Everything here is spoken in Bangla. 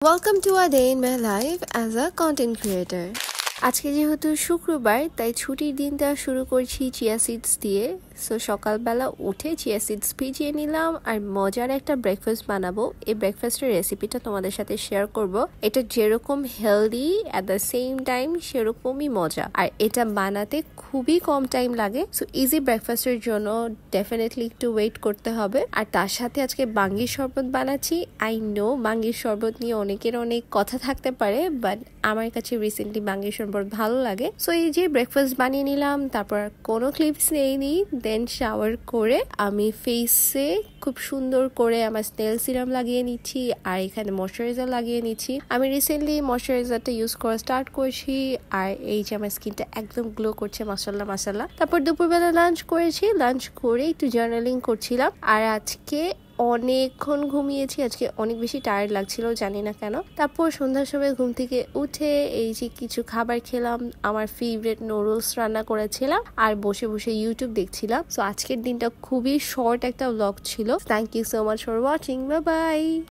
Welcome to a day in my life as a content creator. আজকে যেহেতু শুক্রবার তাই ছুটির দিনটা শুরু করছি চিয়া সিডস দিয়ে। সো সকালবেলা উঠে চিয়া সিডস ভিজিয়ে নিলাম আর মজার একটা ব্রেকফাস্ট বানাবো। এই ব্রেকফাস্টের রেসিপিটা তোমাদের সাথে শেয়ার করব। এটা যেরকম healthy at the same time সেরকমই মজা, আর এটা বানাতে খুবই কম টাইম লাগে। সো ইজি ব্রেকফাস্টের জন্য ডেফিনেটলি একটু ওয়েট করতে হবে। আর তার সাথে আজকে বাঙ্গির শরবত বানাচ্ছি। আই নো বাঙ্গির শরবত নিয়ে অনেকের অনেক কথা থাকতে পারে, বাট আমার কাছে রিসেন্টলি বাঙ্গির শরবত ভালো লাগে। সো এই যে ব্রেকফাস্ট বানিয়ে নিলাম, তারপর কোনো ক্লিপস নেইনি। দেন শাওয়ার করে আমি ফেসে খুব সুন্দর করে আমার স্নেল সিরাম লাগিয়ে নিচ্ছি আর এখানে ময়শ্চারাইজার লাগিয়ে নিচ্ছি। আমি রিসেন্টলি ময়শ্চারাইজারটা ইউজ করা স্টার্ট করছি আর এই যে আমার স্কিনটা একদম গ্লো করছে, মাশাআল্লাহ মাশাআল্লাহ। তারপর দুপুরবেলা লাঞ্চ করেছি, লাঞ্চ করে একটু জার্নালিং করছিলাম। আর আজকে অনেকক্ষণ ঘুমিয়েছি, আজকে অনেক বেশি টায়ার্ড লাগছিল, জানি না কেন। তারপর সন্ধ্যার সময় ঘুম থেকে উঠে এই যে কিছু খাবার খেলাম, আমার ফেভারিট নুডলস রান্না করেছিলাম আর বসে বসে ইউটিউব দেখছিলাম। সো আজকের দিনটা খুবই শর্ট একটা ব্লগ ছিল। Thank you so much for watching, bye by.